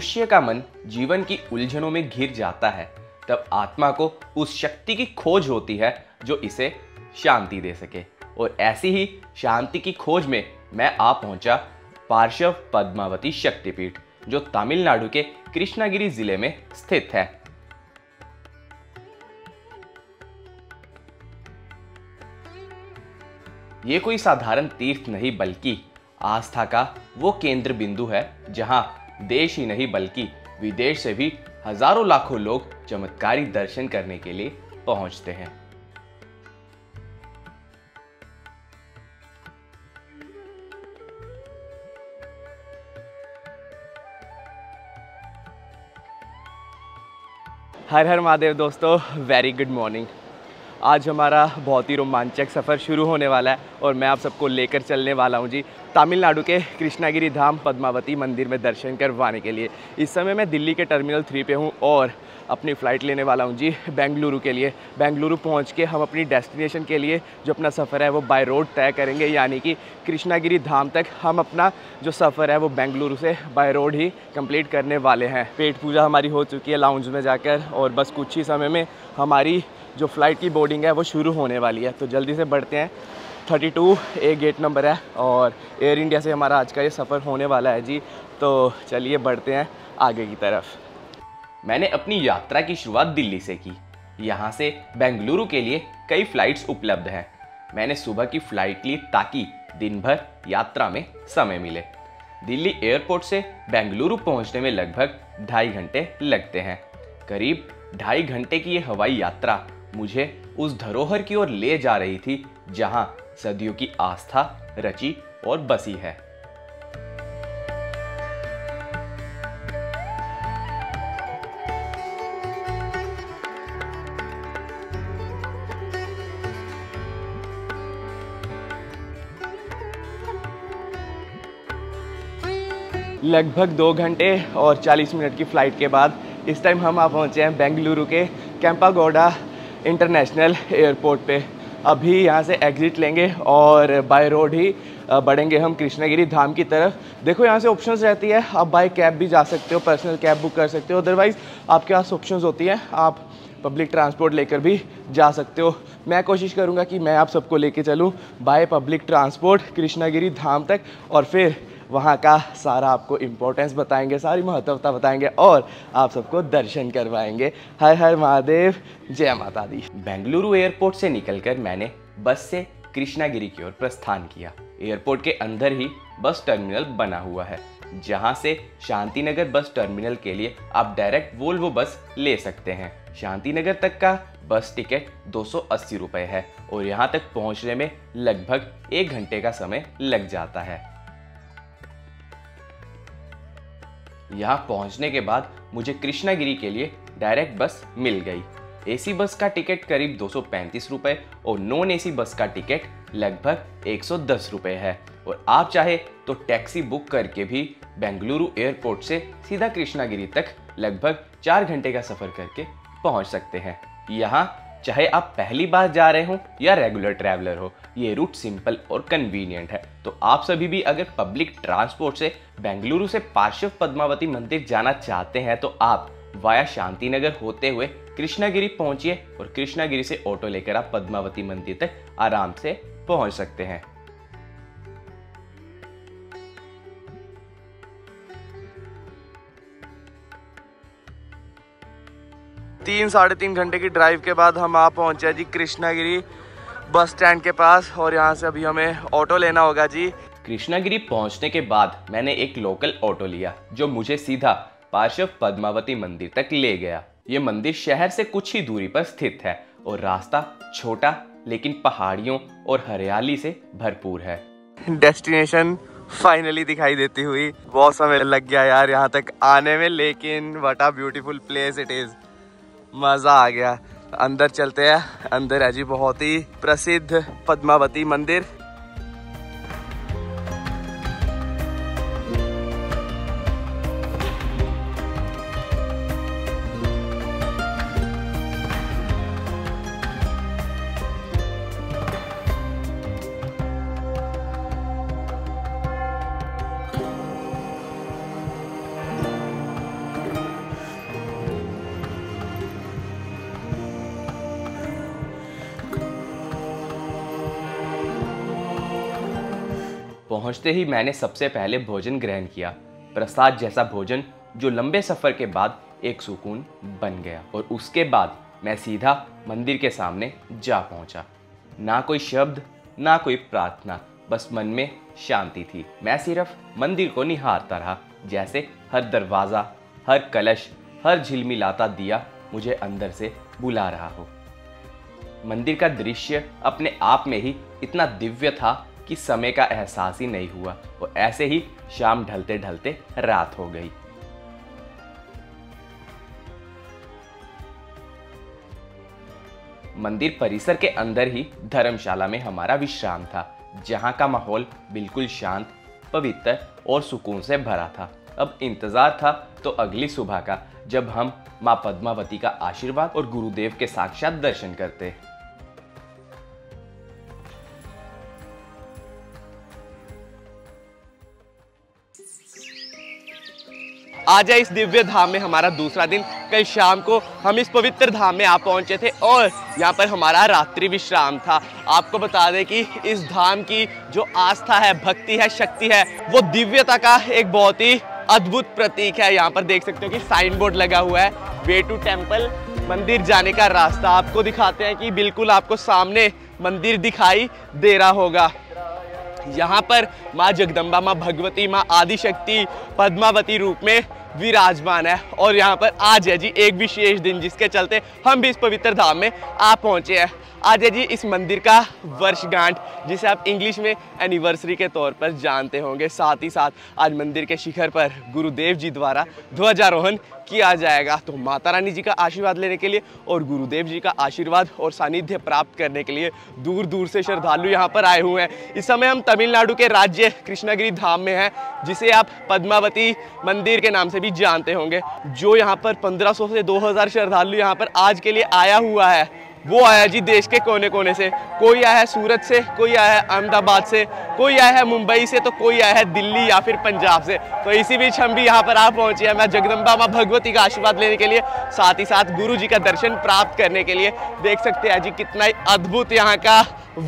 मनुष्य का मन जीवन की उलझनों में घिर जाता है, तब आत्मा को उस शक्ति की खोज होती है जो इसे शांति दे सके। और ऐसी ही शांति की खोज में मैं आ पहुंचा पार्श्व पद्मावती शक्तिपीठ, जो तमिलनाडु के कृष्णागिरी जिले में स्थित है। ये कोई साधारण तीर्थ नहीं, बल्कि आस्था का वो केंद्र बिंदु है जहां देश ही नहीं बल्कि विदेश से भी हजारों लाखों लोग चमत्कारी दर्शन करने के लिए पहुंचते हैं। हर हर महादेव दोस्तों, वेरी गुड मॉर्निंग। आज हमारा बहुत ही रोमांचक सफ़र शुरू होने वाला है और मैं आप सबको लेकर चलने वाला हूं जी तमिलनाडु के कृष्णागिरी धाम पद्मावती मंदिर में दर्शन करवाने के लिए। इस समय मैं दिल्ली के टर्मिनल 3 पे हूं और अपनी फ़्लाइट लेने वाला हूं जी बेंगलुरु के लिए। बेंगलुरु पहुंच के हम अपनी डेस्टिनेशन के लिए जो अपना सफ़र है वो बाय रोड तय करेंगे, यानी कि कृष्णागिरी धाम तक हम अपना जो सफ़र है वो बेंगलुरु से बाय रोड ही कंप्लीट करने वाले हैं। पेट पूजा हमारी हो चुकी है लाउंज में जाकर और बस कुछ ही समय में हमारी जो फ़्लाइट की बोर्डिंग है वो शुरू होने वाली है। तो जल्दी से बढ़ते हैं। 32 ए गेट नंबर है और एयर इंडिया से हमारा आज का ये सफ़र होने वाला है जी। तो चलिए बढ़ते हैं आगे की तरफ। मैंने अपनी यात्रा की शुरुआत दिल्ली से की। यहाँ से बेंगलुरु के लिए कई फ़्लाइट्स उपलब्ध हैं। मैंने सुबह की फ़्लाइट ली ताकि दिन भर यात्रा में समय मिले। दिल्ली एयरपोर्ट से बेंगलुरु पहुँचने में लगभग 2.5 घंटे लगते हैं। करीब 2.5 घंटे की ये हवाई यात्रा मुझे उस धरोहर की ओर ले जा रही थी जहां सदियों की आस्था रची और बसी है। लगभग 2 घंटे और 40 मिनट की फ़्लाइट के बाद इस टाइम हम आ पहुँचे हैं बेंगलुरु के केम्पागौड़ा इंटरनेशनल एयरपोर्ट पे। अभी यहाँ से एग्ज़िट लेंगे और बाय रोड ही बढ़ेंगे हम कृष्णागिरी धाम की तरफ। देखो यहाँ से ऑप्शंस रहती है, आप बाय कैब भी जा सकते हो, पर्सनल कैब बुक कर सकते हो, अदरवाइज़ आपके पास ऑप्शंस होती है, आप पब्लिक ट्रांसपोर्ट लेकर भी जा सकते हो। मैं कोशिश करूँगा कि मैं आप सबको लेके चलूँ बाय पब्लिक ट्रांसपोर्ट कृष्णागिरी धाम तक और फिर वहाँ का सारा आपको इम्पोर्टेंस बताएंगे, सारी महत्वता बताएंगे और आप सबको दर्शन करवाएंगे। हर हर महादेव, जय माता दी। बेंगलुरु एयरपोर्ट से निकलकर मैंने बस से कृष्णागिरी की ओर प्रस्थान किया। एयरपोर्ट के अंदर ही बस टर्मिनल बना हुआ है, जहाँ से शांतिनगर बस टर्मिनल के लिए आप डायरेक्ट वोल्वो बस ले सकते हैं। शांतिनगर तक का बस टिकट 280 रुपये है और यहाँ तक पहुँचने में लगभग 1 घंटे का समय लग जाता है। यहाँ पहुँचने के बाद मुझे कृष्णागिरी के लिए डायरेक्ट बस मिल गई। एसी बस का टिकट करीब 235 रुपये और नॉन एसी बस का टिकट लगभग 110 रुपये है। और आप चाहे तो टैक्सी बुक करके भी बेंगलुरु एयरपोर्ट से सीधा कृष्णागिरी तक लगभग 4 घंटे का सफ़र करके पहुँच सकते हैं। यहाँ चाहे आप पहली बार जा रहे हो या रेगुलर ट्रैवलर हो, ये रूट सिंपल और कन्वीनियंट है। तो आप सभी भी अगर पब्लिक ट्रांसपोर्ट से बेंगलुरु से पार्श्व पद्मावती मंदिर जाना चाहते हैं तो आप वाया शांतिनगर होते हुए कृष्णागिरी पहुंचिए और कृष्णागिरी से ऑटो लेकर आप पद्मावती मंदिर तक आराम से पहुंच सकते हैं। साढ़े तीन घंटे की ड्राइव के बाद हम आ पहुंचे जी कृष्णागिरी बस स्टैंड के पास और यहाँ से अभी हमें ऑटो लेना होगा जी। कृष्णागिरी पहुंचने के बाद मैंने एक लोकल ऑटो लिया जो मुझे सीधा पार्श्व पद्मावती मंदिर तक ले गया। ये मंदिर शहर से कुछ ही दूरी पर स्थित है और रास्ता छोटा लेकिन पहाड़ियों और हरियाली से भरपूर है। डेस्टिनेशन फाइनली दिखाई देती हुई। बहुत समय लग गया यार यहाँ तक आने में, लेकिन what a beautiful place it is. मज़ा आ गया। अंदर चलते हैं। अंदर है जी बहुत ही प्रसिद्ध पद्मावती मंदिर। पहुंचते ही मैंने सबसे पहले भोजन ग्रहण किया। प्रसाद जैसा भोजन जो लंबे सफ़र के बाद एक सुकून बन गया। और उसके बाद मैं सीधा मंदिर के सामने जा पहुंचा। ना कोई शब्द, ना कोई प्रार्थना, बस मन में शांति थी। मैं सिर्फ मंदिर को निहारता रहा, जैसे हर दरवाज़ा, हर कलश, हर झिलमिलाता दिया मुझे अंदर से बुला रहा हो। मंदिर का दृश्य अपने आप में ही इतना दिव्य था कि समय का एहसास ही नहीं हुआ। और ऐसे ही शाम ढलते ढलते रात हो गई। मंदिर परिसर के अंदर ही धर्मशाला में हमारा विश्राम था, जहां का माहौल बिल्कुल शांत, पवित्र और सुकून से भरा था। अब इंतजार था तो अगली सुबह का, जब हम माँ पद्मावती का आशीर्वाद और गुरुदेव के साक्षात दर्शन करते। आज है इस दिव्य धाम में हमारा दूसरा दिन। कल शाम को हम इस पवित्र धाम में आ पहुंचे थे और यहाँ पर हमारा रात्रि विश्राम था। आपको बता दें कि इस धाम की जो आस्था है, भक्ति है, शक्ति है, वो दिव्यता का एक बहुत ही अद्भुत प्रतीक है। यहाँ पर देख सकते हो कि साइन बोर्ड लगा हुआ है, वे टू टेम्पल, मंदिर जाने का रास्ता। आपको दिखाते हैं कि बिल्कुल आपको सामने मंदिर दिखाई दे रहा होगा। यहाँ पर माँ जगदम्बा, माँ भगवती, माँ आदिशक्ति पद्मावती रूप में विराजमान है। और यहाँ पर आज है जी एक विशेष दिन, जिसके चलते हम भी इस पवित्र धाम में आ पहुँचे हैं। आज है जी इस मंदिर का वर्षगांठ, जिसे आप इंग्लिश में एनिवर्सरी के तौर पर जानते होंगे। साथ ही साथ आज मंदिर के शिखर पर गुरुदेव जी द्वारा ध्वजारोहण किया जाएगा। तो माता रानी जी का आशीर्वाद लेने के लिए और गुरुदेव जी का आशीर्वाद और सानिध्य प्राप्त करने के लिए दूर दूर से श्रद्धालु यहाँ पर आए हुए हैं। इस समय हम तमिलनाडु के राज्य कृष्णगिरी धाम में हैं, जिसे आप पद्मावती मंदिर के नाम से भी जानते होंगे। जो यहाँ पर 1500 से 2000 श्रद्धालु यहाँ पर आज के लिए आया हुआ है, वो आया जी देश के कोने कोने से। कोई आया है सूरत से, कोई आया है अहमदाबाद से, कोई आया है मुंबई से, तो कोई आया है दिल्ली या फिर पंजाब से। तो इसी बीच हम भी यहाँ पर आ पहुंचे हैं, मैं जगदम्बा माँ भगवती का आशीर्वाद लेने के लिए, साथ ही साथ गुरु जी का दर्शन प्राप्त करने के लिए। देख सकते हैं जी कितना ही अद्भुत यहाँ का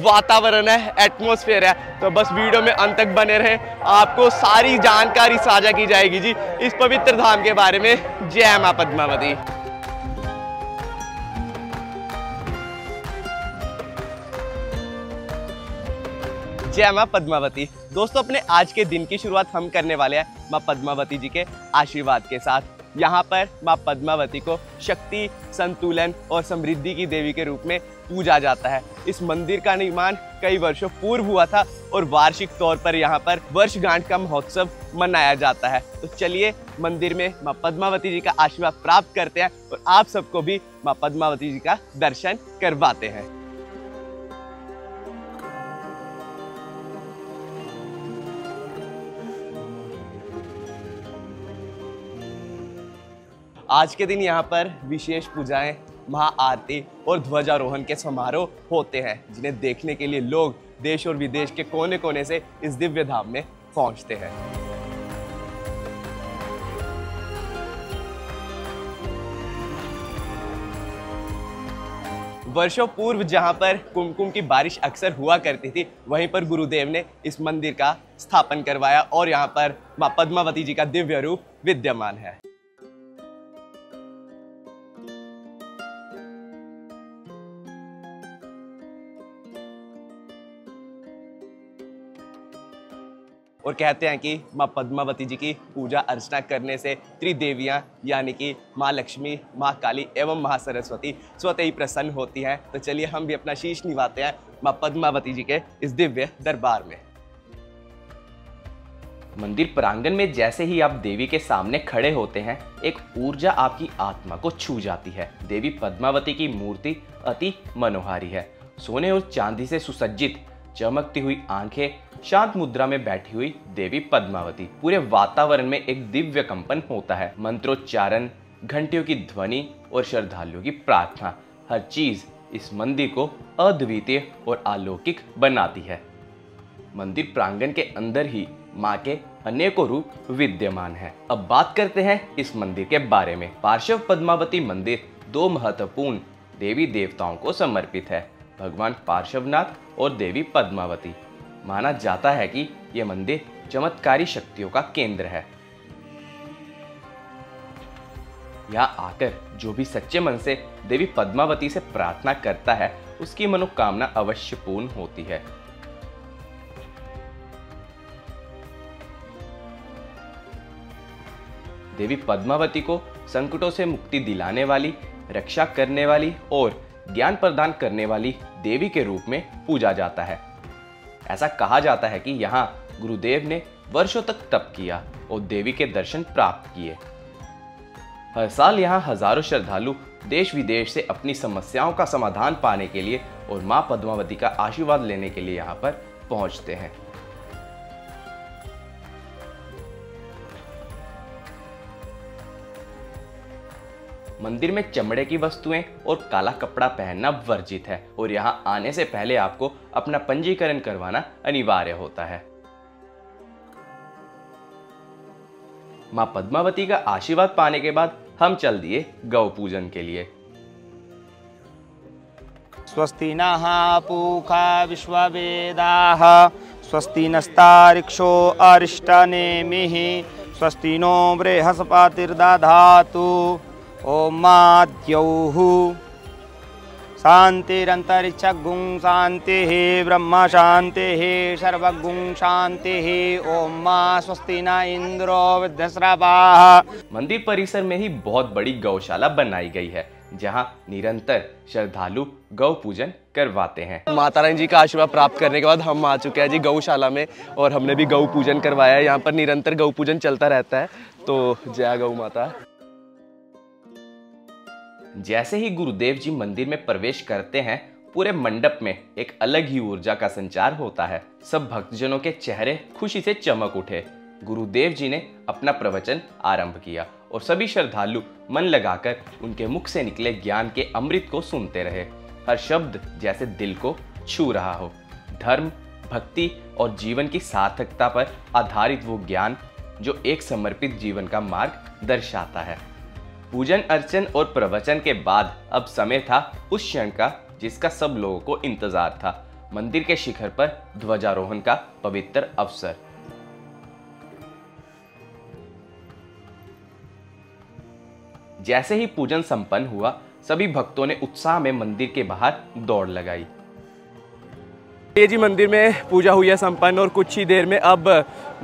वातावरण है, एटमॉस्फेयर है। तो बस वीडियो में अंत तक बने रहें, आपको सारी जानकारी साझा की जाएगी जी इस पवित्र धाम के बारे में। जय माँ पद्मावती। जय माँ पद्मावती। दोस्तों, अपने आज के दिन की शुरुआत हम करने वाले हैं माँ पद्मावती जी के आशीर्वाद के साथ। यहाँ पर माँ पद्मावती को शक्ति, संतुलन और समृद्धि की देवी के रूप में पूजा जाता है। इस मंदिर का निर्माण कई वर्षों पूर्व हुआ था और वार्षिक तौर पर यहाँ पर वर्षगांठ का महोत्सव मनाया जाता है। तो चलिए मंदिर में माँ पद्मावती जी का आशीर्वाद प्राप्त करते हैं और आप सबको भी माँ पद्मावती जी का दर्शन करवाते हैं। आज के दिन यहाँ पर विशेष पूजाएं, महाआरती और ध्वजारोहण के समारोह होते हैं, जिन्हें देखने के लिए लोग देश और विदेश के कोने कोने से इस दिव्य धाम में पहुंचते हैं। वर्षों पूर्व जहां पर कुमकुम की बारिश अक्सर हुआ करती थी, वहीं पर गुरुदेव ने इस मंदिर का स्थापन करवाया और यहाँ पर माँ पद्मावती जी का दिव्य रूप विद्यमान है। और कहते हैं कि माँ पद्मावती जी की पूजा अर्चना करने से त्रिदेवियाँ यानी कि माँ लक्ष्मी, माँ काली एवं माँ सरस्वती स्वतः ही प्रसन्न होती हैं। तो चलिए हम भी अपना शीश निभाते हैं माँ पद्मावती जी के इस दिव्य दरबार में। मंदिर प्रांगण में जैसे ही आप देवी के सामने खड़े होते हैं, एक ऊर्जा आपकी आत्मा को छू जाती है। देवी पद्मावती की मूर्ति अति मनोहारी है। सोने और चांदी से सुसज्जित, चमकती हुई आंखें, शांत मुद्रा में बैठी हुई देवी पद्मावती। पूरे वातावरण में एक दिव्य कंपन होता है। मंत्रोच्चारण, घंटियों की ध्वनि और श्रद्धालुओं की प्रार्थना, हर चीज इस मंदिर को अद्वितीय और अलौकिक बनाती है। मंदिर प्रांगण के अंदर ही माँ के अनेकों रूप विद्यमान हैं। अब बात करते हैं इस मंदिर के बारे में। पार्श्व पद्मावती मंदिर दो महत्वपूर्ण देवी देवताओं को समर्पित है, भगवान पार्श्वनाथ और देवी पद्मावती। माना जाता है कि यह मंदिर चमत्कारी शक्तियों का केंद्र है। यहाँ आकर जो भी सच्चे मन से देवी पद्मावती से प्रार्थना करता है उसकी मनोकामना अवश्य पूर्ण होती है। देवी पद्मावती को संकटों से मुक्ति दिलाने वाली, रक्षा करने वाली और ज्ञान प्रदान करने वाली देवी के रूप में पूजा जाता है। ऐसा कहा जाता है कि यहाँ गुरुदेव ने वर्षों तक तप किया और देवी के दर्शन प्राप्त किए। हर साल यहाँ हजारों श्रद्धालु देश विदेश से अपनी समस्याओं का समाधान पाने के लिए और मां पद्मावती का आशीर्वाद लेने के लिए यहाँ पर पहुंचते हैं। मंदिर में चमड़े की वस्तुएं और काला कपड़ा पहनना वर्जित है और यहाँ आने से पहले आपको अपना पंजीकरण करवाना अनिवार्य होता है। मां पद्मावती का आशीर्वाद पाने के बाद हम चल दिए गौ पूजन के लिए। स्वस्ति नः पूषा विश्ववेदाः स्वस्ति नस्तार्क्ष्यो अरिष्टनेमिः स्वस्ति नो बृहस्पतिर्दधातु ओम द्यौः शान्तिरन्तरिक्षगुं शान्तिः ब्रह्म शान्तिः सर्वगुं शान्तिः ओम स्वस्ति न इंद्रो वृद्धश्रवाः। मंदिर परिसर में ही बहुत बड़ी गौशाला बनाई गई है जहां निरंतर श्रद्धालु गौ पूजन करवाते हैं। माता रानी जी का आशीर्वाद प्राप्त करने के बाद हम आ चुके हैं जी गौशाला में और हमने भी गौ पूजन करवाया है। यहाँ पर निरंतर गौ पूजन चलता रहता है, तो जय गौ माता। जैसे ही गुरुदेव जी मंदिर में प्रवेश करते हैं पूरे मंडप में एक अलग ही ऊर्जा का संचार होता है। सब भक्तजनों के चेहरे खुशी से चमक उठे। गुरुदेव जी ने अपना प्रवचन आरंभ किया और सभी श्रद्धालु मन लगाकर उनके मुख से निकले ज्ञान के अमृत को सुनते रहे। हर शब्द जैसे दिल को छू रहा हो। धर्म, भक्ति और जीवन की सार्थकता पर आधारित वो ज्ञान जो एक समर्पित जीवन का मार्ग दर्शाता है। पूजन अर्चन और प्रवचन के बाद अब समय था उस क्षण का जिसका सब लोगों को इंतजार था, मंदिर के शिखर पर ध्वजारोहण का पवित्र अवसर। जैसे ही पूजन संपन्न हुआ सभी भक्तों ने उत्साह में मंदिर के बाहर दौड़ लगाई। ये जी मंदिर में पूजा हुई है संपन्न और कुछ ही देर में अब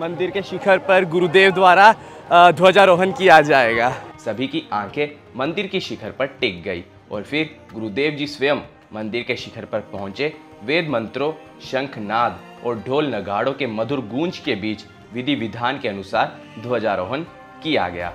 मंदिर के शिखर पर गुरुदेव द्वारा ध्वजारोहण किया जाएगा। सभी की आंखें मंदिर की शिखर पर टिक गई और फिर गुरुदेव जी स्वयं मंदिर के शिखर पर पहुंचे। वेद मंत्रों, शंखनाद और ढोल नगाड़ों के मधुर गूंज के बीच विधि विधान के अनुसार ध्वजारोहण किया गया।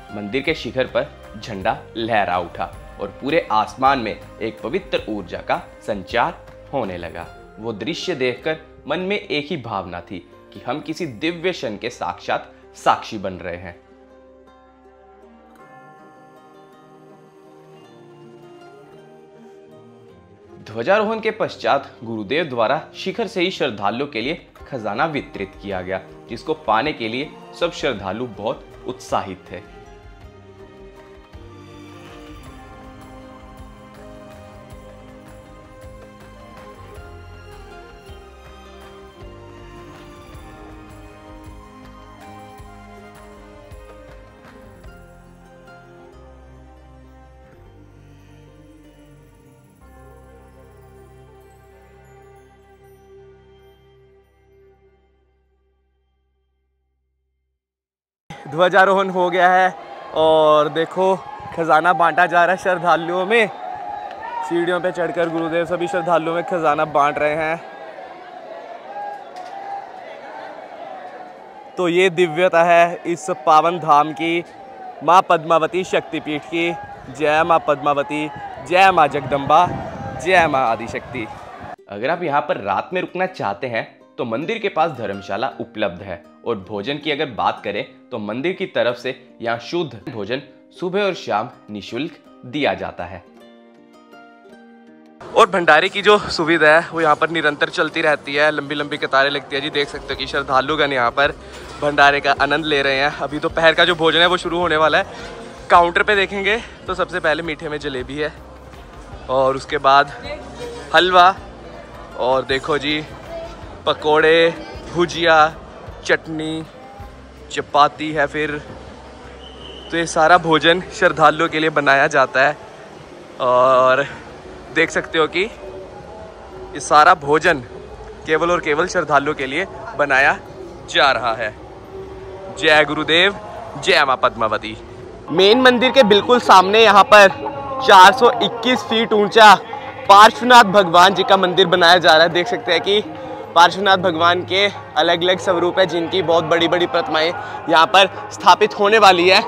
मंदिर के शिखर पर झंडा लहरा उठा और पूरे आसमान में एक पवित्र ऊर्जा का संचार होने लगा। वो दृश्य देखकर मन में एक ही भावना थी कि हम किसी दिव्य क्षण के साक्षात साक्षी बन रहे हैं। ध्वजारोहण के पश्चात गुरुदेव द्वारा शिखर से ही श्रद्धालुओं के लिए खजाना वितरित किया गया, जिसको पाने के लिए सब श्रद्धालु बहुत उत्साहित थे। ध्वजारोहण हो गया है और देखो खजाना बांटा जा रहा है श्रद्धालुओं में। सीढ़ियों पे चढ़कर गुरुदेव सभी श्रद्धालुओं में खजाना बांट रहे हैं। तो ये दिव्यता है इस पावन धाम की, माँ पद्मावती शक्तिपीठ की। जय माँ पद्मावती, जय माँ जगदम्बा, जय माँ आदिशक्ति। अगर आप यहाँ पर रात में रुकना चाहते हैं तो मंदिर के पास धर्मशाला उपलब्ध है। और भोजन की अगर बात करें तो मंदिर की तरफ से यहाँ शुद्ध भोजन सुबह और शाम निःशुल्क दिया जाता है। और भंडारे की जो सुविधा है वो यहाँ पर निरंतर चलती रहती है, लंबी लंबी कतारें लगती है जी। देख सकते हो कि श्रद्धालुगण यहाँ पर भंडारे का आनंद ले रहे हैं। अभी दोपहर का जो भोजन है वो शुरू होने वाला है। काउंटर पे देखेंगे तो सबसे पहले मीठे में जलेबी है और उसके बाद हलवा, और देखो जी पकोड़े, भुजिया, चटनी, चपाती है फिर। तो ये सारा भोजन श्रद्धालुओं के लिए बनाया जाता है और देख सकते हो कि ये सारा भोजन केवल और केवल श्रद्धालुओं के लिए बनाया जा रहा है। जय गुरुदेव, जय माँ पद्मावती। मेन मंदिर के बिल्कुल सामने यहाँ पर 421 फीट ऊंचा पार्श्वनाथ भगवान जी का मंदिर बनाया जा रहा है। देख सकते हैं कि पार्श्वनाथ भगवान के अलग अलग स्वरूप है जिनकी बहुत बड़ी बड़ी प्रतिमाएं यहाँ पर स्थापित होने वाली है।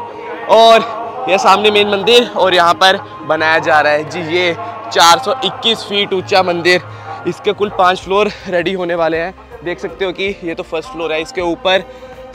और यह सामने मेन मंदिर और यहाँ पर बनाया जा रहा है जी ये 421 फीट ऊंचा मंदिर। इसके कुल 5 फ्लोर रेडी होने वाले हैं। देख सकते हो कि ये तो फर्स्ट फ्लोर है, इसके ऊपर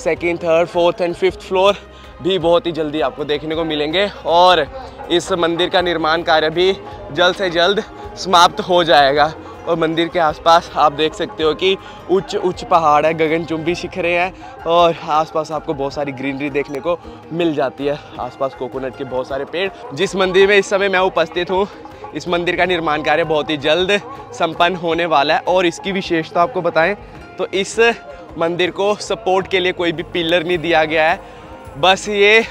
second, third, fourth and fifth floor भी बहुत ही जल्दी आपको देखने को मिलेंगे। और इस मंदिर का निर्माण कार्य भी जल्द से जल्द समाप्त हो जाएगा। और मंदिर के आसपास आप देख सकते हो कि उच्च उच्च पहाड़ है, गगनचुंबी शिखरें हैं और आसपास आपको बहुत सारी ग्रीनरी देखने को मिल जाती है। आसपास कोकोनट के बहुत सारे पेड़। जिस मंदिर में इस समय मैं उपस्थित हूँ, इस मंदिर का निर्माण कार्य बहुत ही जल्द संपन्न होने वाला है। और इसकी विशेषता आपको बताएं तो इस मंदिर को सपोर्ट के लिए कोई भी पिलर नहीं दिया गया है। बस ये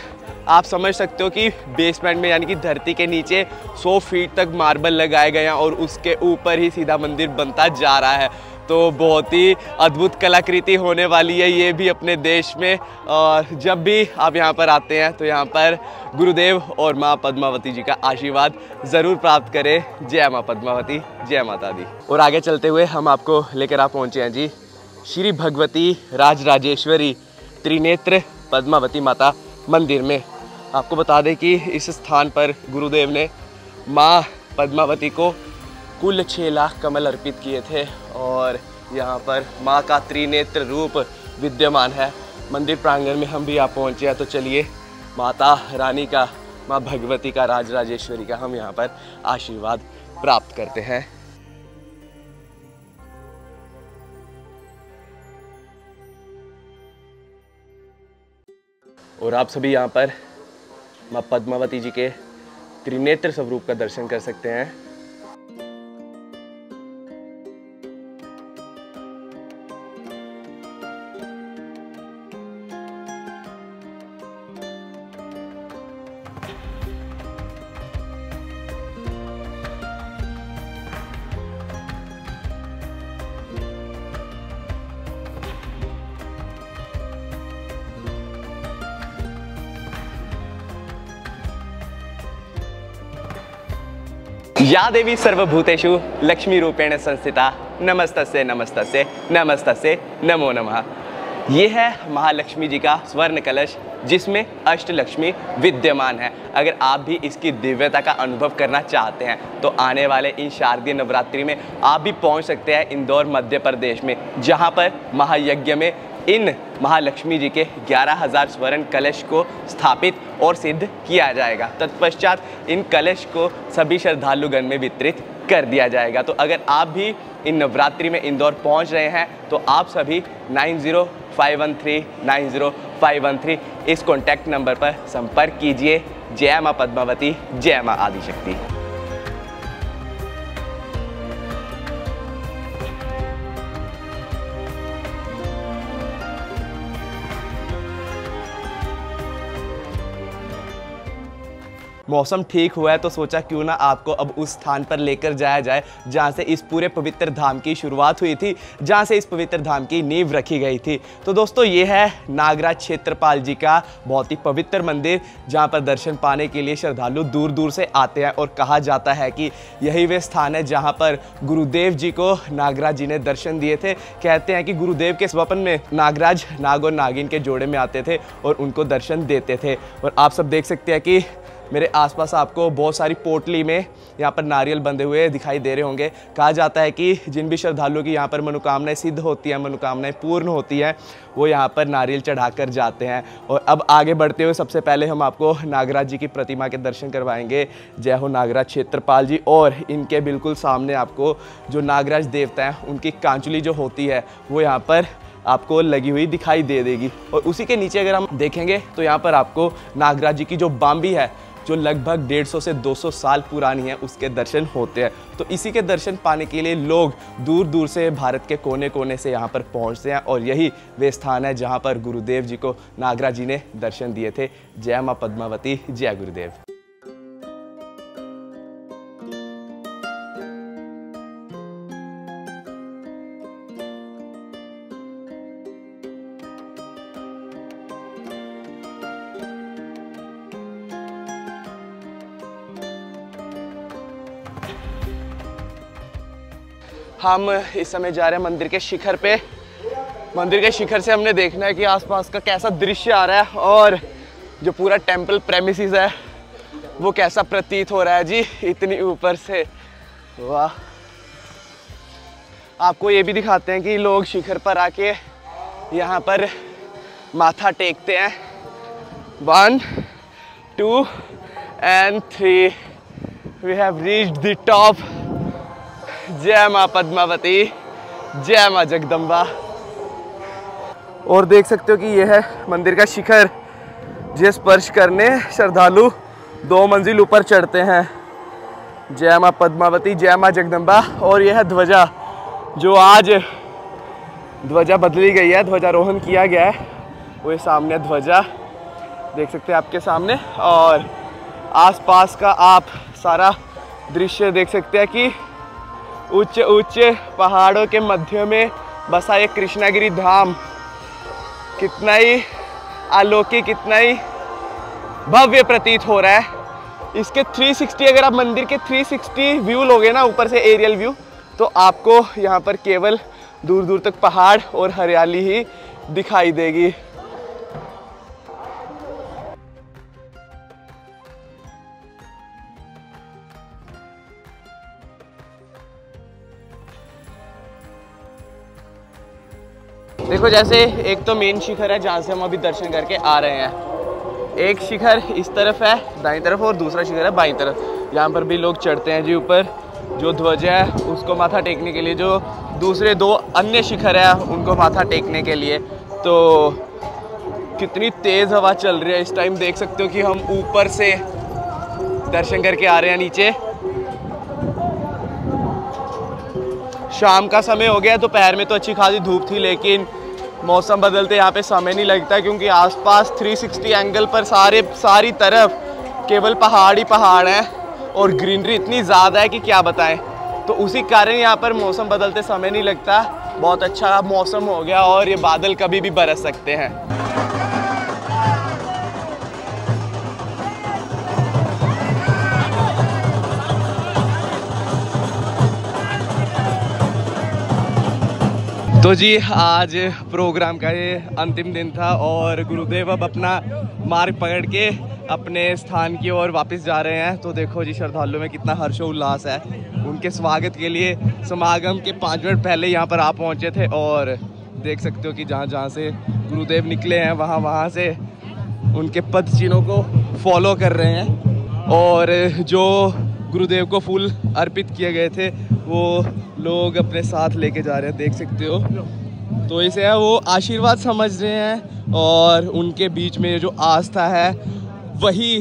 आप समझ सकते हो कि बेसमेंट में यानी कि धरती के नीचे 100 फीट तक मार्बल लगाए गए हैं और उसके ऊपर ही सीधा मंदिर बनता जा रहा है। तो बहुत ही अद्भुत कलाकृति होने वाली है ये भी अपने देश में। और जब भी आप यहाँ पर आते हैं तो यहाँ पर गुरुदेव और माँ पद्मावती जी का आशीर्वाद ज़रूर प्राप्त करें। जय माँ पद्मावती, जय माता दी। और आगे चलते हुए हम आपको लेकर आप पहुँचे हैं जी श्री भगवती राजराजेश्वरी त्रिनेत्र पद्मावती माता मंदिर में। आपको बता दें कि इस स्थान पर गुरुदेव ने माँ पद्मावती को कुल 6 लाख कमल अर्पित किए थे और यहाँ पर माँ का त्रिनेत्र रूप विद्यमान है। मंदिर प्रांगण में हम भी आप पहुँचे हैं, तो चलिए माता रानी का, माँ भगवती का, राजराजेश्वरी का हम यहाँ पर आशीर्वाद प्राप्त करते हैं। और आप सभी यहाँ पर माँ पद्मावती जी के त्रिनेत्र स्वरूप का दर्शन कर सकते हैं। या देवी सर्वभूतेषु लक्ष्मी रूपेण संस्थिता नमस्तस्ये नमस्तस्ये नमस्तस्ये नमो नमः। ये है महालक्ष्मी जी का स्वर्ण कलश जिसमें अष्टलक्ष्मी विद्यमान है। अगर आप भी इसकी दिव्यता का अनुभव करना चाहते हैं तो आने वाले इन शारदीय नवरात्रि में आप भी पहुंच सकते हैं इंदौर मध्य प्रदेश में, जहां पर महायज्ञ में इन महालक्ष्मी जी के 11,000 स्वर्ण कलश को स्थापित और सिद्ध किया जाएगा। तत्पश्चात इन कलश को सभी श्रद्धालुगण में वितरित कर दिया जाएगा। तो अगर आप भी इन नवरात्रि में इंदौर पहुंच रहे हैं तो आप सभी 9051390513 इस कॉन्टैक्ट नंबर पर संपर्क कीजिए। जय माँ पद्मावती, जय माँ आदिशक्ति। मौसम ठीक हुआ है तो सोचा क्यों ना आपको अब उस स्थान पर लेकर जाया जाए जहाँ से इस पूरे पवित्र धाम की शुरुआत हुई थी, जहाँ से इस पवित्र धाम की नींव रखी गई थी। तो दोस्तों ये है नागराज क्षेत्रपाल जी का बहुत ही पवित्र मंदिर, जहाँ पर दर्शन पाने के लिए श्रद्धालु दूर दूर से आते हैं और कहा जाता है कि यही वे स्थान है जहाँ पर गुरुदेव जी को नागराज जी ने दर्शन दिए थे। कहते हैं कि गुरुदेव के स्वप्न में नागराज नाग और नागिन के जोड़े में आते थे और उनको दर्शन देते थे। और आप सब देख सकते हैं कि मेरे आसपास आपको बहुत सारी पोटली में यहाँ पर नारियल बंधे हुए दिखाई दे रहे होंगे। कहा जाता है कि जिन भी श्रद्धालुओं की यहाँ पर मनोकामनाएं सिद्ध होती हैं, मनोकामनाएं पूर्ण होती हैं, वो यहाँ पर नारियल चढ़ाकर जाते हैं। और अब आगे बढ़ते हुए सबसे पहले हम आपको नागराज जी की प्रतिमा के दर्शन करवाएंगे। जय हो नागराज क्षेत्रपाल जी। और इनके बिल्कुल सामने आपको जो नागराज देवता हैं उनकी कांचुली जो होती है वो यहाँ पर आपको लगी हुई दिखाई दे देगी। और उसी के नीचे अगर हम देखेंगे तो यहाँ पर आपको नागराज जी की जो बाम्बी है जो लगभग 150 से 200 साल पुरानी है उसके दर्शन होते हैं। तो इसी के दर्शन पाने के लिए लोग दूर दूर से भारत के कोने कोने से यहाँ पर पहुँचते हैं और यही वे स्थान है जहाँ पर गुरुदेव जी को नागराज जी ने दर्शन दिए थे। जय माँ पद्मावती, जय गुरुदेव। हम इस समय जा रहे हैं मंदिर के शिखर पे। मंदिर के शिखर से हमने देखना है कि आसपास का कैसा दृश्य आ रहा है और जो पूरा टेंपल प्रेमिसेस है वो कैसा प्रतीत हो रहा है जी इतनी ऊपर से। वाह। आपको ये भी दिखाते हैं कि लोग शिखर पर आके यहाँ पर माथा टेकते हैं। 1 2 and 3 we have reached the top। जय माँ पद्मावती, जय माँ जगदम्बा। और देख सकते हो कि यह है मंदिर का शिखर, जिसे स्पर्श करने श्रद्धालु 2 मंजिल ऊपर चढ़ते हैं। जय माँ पद्मावती, जय माँ जगदम्बा। और यह है ध्वजा, जो आज ध्वजा बदली गई है, ध्वजारोहण किया गया है। वो ये सामने ध्वजा देख सकते हैं आपके सामने। और आसपास का आप सारा दृश्य देख सकते हैं कि ऊंचे ऊंचे पहाड़ों के मध्य में बसा ये कृष्णागिरी धाम कितना ही अलौकिक, कितना ही भव्य प्रतीत हो रहा है। इसके 360 अगर आप मंदिर के 360 व्यू लोगे ना ऊपर से एरियल व्यू, तो आपको यहाँ पर केवल दूर दूर तक पहाड़ और हरियाली ही दिखाई देगी। देखो जैसे एक तो मेन शिखर है जहाँ से हम अभी दर्शन करके आ रहे हैं। एक शिखर इस तरफ है दाईं तरफ और दूसरा शिखर है बाईं तरफ। यहाँ पर भी लोग चढ़ते हैं जी ऊपर। जो ध्वजा है उसको माथा टेकने के लिए, जो दूसरे 2 अन्य शिखर है उनको माथा टेकने के लिए। तो कितनी तेज़ हवा चल रही है इस टाइम। देख सकते हो कि हम ऊपर से दर्शन करके आ रहे हैं नीचे। शाम का समय हो गया, दोपहर में तो अच्छी खासी धूप थी, लेकिन मौसम बदलते यहाँ पे समय नहीं लगता क्योंकि आसपास 360 एंगल पर सारी तरफ केवल पहाड़ ही पहाड़ हैं और ग्रीनरी इतनी ज़्यादा है कि क्या बताएं। तो उसी कारण यहाँ पर मौसम बदलते समय नहीं लगता। बहुत अच्छा मौसम हो गया और ये बादल कभी भी बरस सकते हैं। तो जी आज प्रोग्राम का ये अंतिम दिन था और गुरुदेव अब अपना मार्ग पकड़ के अपने स्थान की ओर वापस जा रहे हैं। तो देखो जी श्रद्धालुओं में कितना हर्षोल्लास है। उनके स्वागत के लिए समागम के 5 मिनट पहले यहाँ पर आप पहुँचे थे और देख सकते हो कि जहाँ जहाँ से गुरुदेव निकले हैं वहाँ से उनके पद चिन्हों को फॉलो कर रहे हैं। और जो गुरुदेव को फूल अर्पित किए गए थे वो लोग अपने साथ लेके जा रहे हैं, देख सकते हो। तो इसे वो आशीर्वाद समझ रहे हैं और उनके बीच में जो आस्था है वही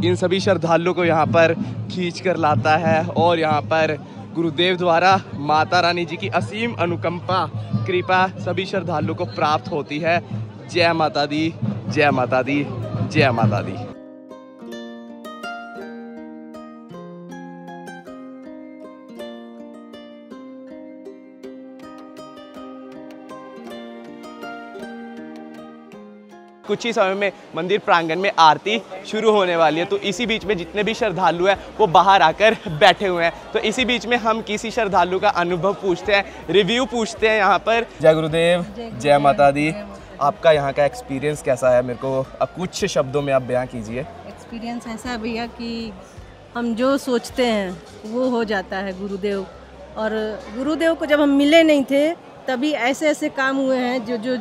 इन सभी श्रद्धालुओं को यहाँ पर खींच कर लाता है। और यहाँ पर गुरुदेव द्वारा माता रानी जी की असीम अनुकंपा कृपा सभी श्रद्धालुओं को प्राप्त होती है। जय माता दी, जय माता दी, जय माता दी। कुछ ही समय में मंदिर प्रांगण में आरती शुरू होने वाली है। तो इसी बीच में जितने भी श्रद्धालु हैं वो बाहर आकर बैठे हुए हैं। तो इसी बीच में हम किसी श्रद्धालु का अनुभव पूछते हैं, रिव्यू पूछते हैं यहाँ पर। जय गुरुदेव, जय माता दी। आपका यहाँ का एक्सपीरियंस कैसा है, मेरे को अब कुछ शब्दों में आप बयां कीजिए। एक्सपीरियंस ऐसा है भैया कि हम जो सोचते हैं वो हो जाता है गुरुदेव। और गुरुदेव को जब हम मिले नहीं थे तभी ऐसे ऐसे काम हुए हैं जो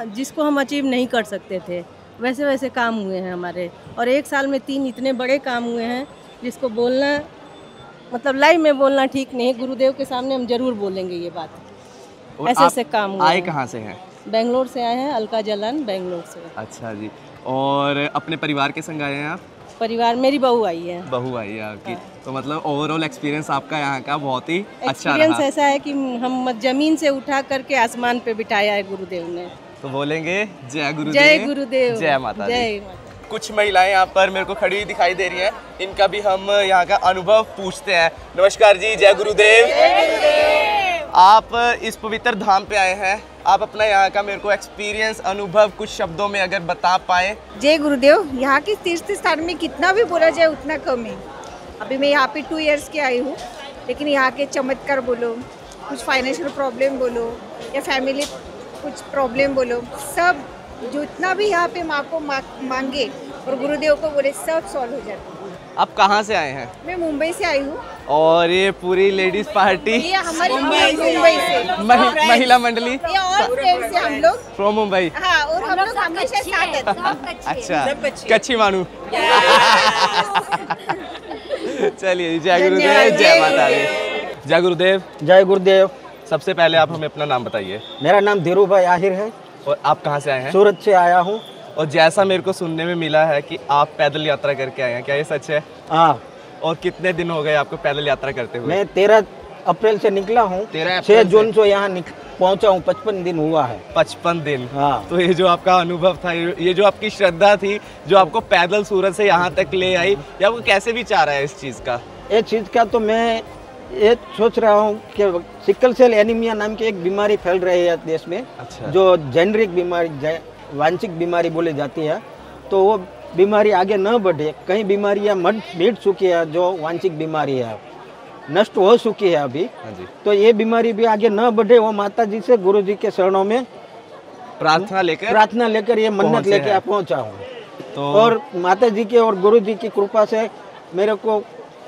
जिसको हम अचीव नहीं कर सकते थे, वैसे वैसे काम हुए हैं हमारे। और एक साल में 3 इतने बड़े काम हुए हैं जिसको बोलना, मतलब लाइव में बोलना ठीक नहीं है। गुरुदेव के सामने हम जरूर बोलेंगे ये बात। ऐसे ऐसे काम हुए। आए कहाँ से हैं? बेंगलोर से आए हैं, अलका जलान बेंगलोर से। अच्छा जी। और अपने परिवार के संग आए हैं आप? परिवार, मेरी बहू आई है। बहू आई है आपकी। तो मतलब ओवरऑल एक्सपीरियंस आपका यहाँ का बहुत ही अच्छा रहा। एक्सपीरियंस ऐसा है कि हम जमीन से उठा करके आसमान पे बिठाया है गुरुदेव ने। तो बोलेंगे जय गुरुदेव, जय गुरुदेव, जय माता दी। जय माता। कुछ महिलाएं यहाँ पर मेरे को खड़ी हुई दिखाई दे रही हैं, इनका भी हम यहाँ का अनुभव पूछते हैं। नमस्कार जी, जय गुरुदेव। आप इस पवित्र धाम पे आए हैं, आप अपना यहाँ का मेरे को एक्सपीरियंस, अनुभव कुछ शब्दों में अगर बता पाए। जय गुरुदेव। यहाँ के तीर्थ स्थान में कितना भी बोला जाए उतना कम है। अभी मैं यहाँ पे 2 इयर्स की आई हूँ, लेकिन यहाँ के चमत्कार बोलो, कुछ फाइनेंशियल प्रॉब्लम बोलो या फैमिली कुछ प्रॉब्लम बोलो, सब जितना भी यहाँ पे माँ को मांगे और गुरुदेव को बोले सब सॉल्व हो जाता है। आप कहाँ से आए हैं? मैं मुंबई से आई हूँ। और ये पूरी लेडीज पार्टी ये हमारी मुंबई से महिला मंडली, ये ऑल फ्रेंड्स हैं हम लोग फ्रॉम मुंबई। हाँ, और हम लोग हमेशा साथ हैं। अच्छा, कच्ची मानू। चलिए, जय गुरुदेव, जय माता दी। जय गुरुदेव। जय गुरुदेव। सबसे पहले आप हमें अपना नाम बताइए। मेरा नाम धीरू भाई आहिर है। और आप कहाँ से आए हैं? सूरत से आया हूँ। और जैसा मेरे को सुनने में मिला है कि आप पैदल यात्रा करके आए हैं, क्या ये सच है? हाँ। और कितने दिन हो गए आपको पैदल यात्रा करते हुए? मैं 13 अप्रैल से निकला हूँ। 6 जून से यहाँ पहुँचा हूँ। 55 दिन हुआ है। 55 दिन। हाँ। तो ये जो आपका अनुभव था, ये जो आपकी श्रद्धा थी जो आपको पैदल सूरत से यहाँ तक ले आई, या आपको कैसे विचार है इस चीज़ का? ये चीज़ का तो मैं ये सोच रहा हूँ कि सिकल सेल एनीमिया नाम की एक बीमारी फैल रही है देश में। अच्छा। जो जेनरिक बीमारी, वांछिक बीमारी बोली जाती है, तो वो बीमारी आगे न बढ़े। कई बीमारियाँ मिट चुकी है, जो वांछिक बीमारी है नष्ट हो चुकी है अभी। हाँ जी। तो ये बीमारी भी आगे न बढ़े, वो माता जी से, गुरु जी के शरणों में प्रार्थना लेकर ये मन्नत लेके पहुंचा हूँ। तो और माता जी के और गुरु जी की कृपा से मेरे को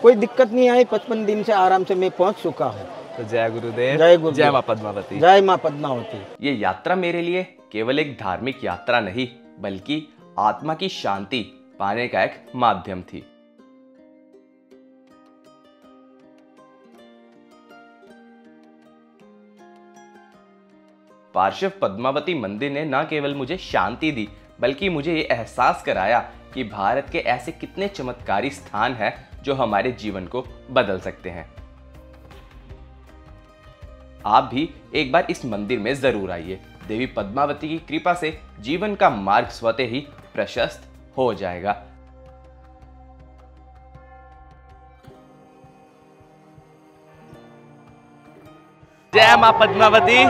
कोई दिक्कत नहीं आई। 55 दिन से आराम से मैं पहुंच चुका हूँ। तो जय गुरुदेव, जय गुरुदेव, जय माँ पद्मावती। जय माँ पद्मावती। ये यात्रा मेरे लिए केवल एक धार्मिक यात्रा नहीं, बल्कि आत्मा की शांति पाने का एक माध्यम थी। पार्श्व पद्मावती मंदिर ने न केवल मुझे शांति दी, बल्कि मुझे ये एहसास कराया कि भारत के ऐसे कितने चमत्कारी स्थान हैं जो हमारे जीवन को बदल सकते हैं। आप भी एक बार इस मंदिर में जरूर आइए। देवी पद्मावती की कृपा से जीवन का मार्ग स्वतः ही प्रशस्त हो जाएगा। जय माँ पद्मावती।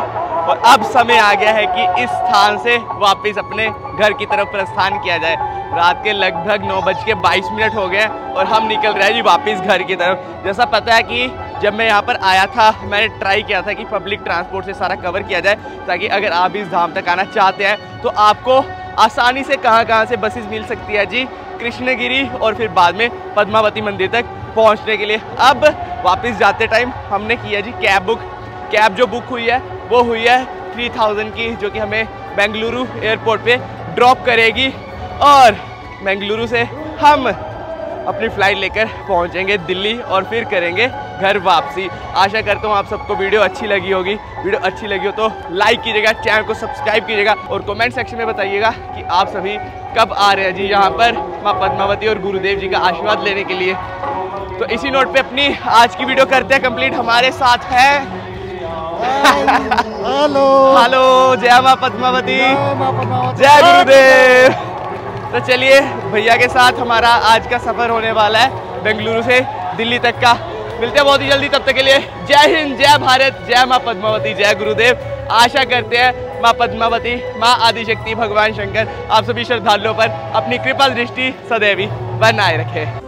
और अब समय आ गया है कि इस स्थान से वापस अपने घर की तरफ प्रस्थान किया जाए। रात के लगभग 9:22 हो गए और हम निकल रहे हैं जी वापस घर की तरफ। जैसा पता है कि जब मैं यहाँ पर आया था, मैंने ट्राई किया था कि पब्लिक ट्रांसपोर्ट से सारा कवर किया जाए, ताकि अगर आप इस धाम तक आना चाहते हैं तो आपको आसानी से कहाँ से बसेस मिल सकती है जी, कृष्णगिरी और फिर बाद में पद्मावती मंदिर तक पहुँचने के लिए। अब वापस जाते टाइम हमने किया जी कैब बुक। कैब जो बुक हुई है वो हुई है 3000 की, जो कि हमें बेंगलुरु एयरपोर्ट पे ड्रॉप करेगी और बेंगलुरु से हम अपनी फ़्लाइट लेकर पहुंचेंगे दिल्ली और फिर करेंगे घर वापसी। आशा करता हूँ आप सबको वीडियो अच्छी लगी होगी। वीडियो अच्छी लगी हो तो लाइक कीजिएगा, चैनल को सब्सक्राइब कीजिएगा और कमेंट सेक्शन में बताइएगा कि आप सभी कब आ रहे हैं जी यहाँ पर माँ पद्मावती और गुरुदेव जी का आशीर्वाद लेने के लिए। तो इसी नोट पे अपनी आज की वीडियो करते हैं कंप्लीट। हमारे साथ है हेलो, जय माँ पद्मावती, जय गुरुदेव। तो चलिए भैया के साथ हमारा आज का सफर होने वाला है बेंगलुरु से दिल्ली तक का। मिलते हैं बहुत ही जल्दी, तब तक के लिए जय हिंद, जय भारत, जय माँ पद्मावती, जय गुरुदेव। आशा करते हैं माँ पद्मावती, माँ आदिशक्ति, भगवान शंकर आप सभी श्रद्धालुओं पर अपनी कृपा दृष्टि सदैव बनाए रखे।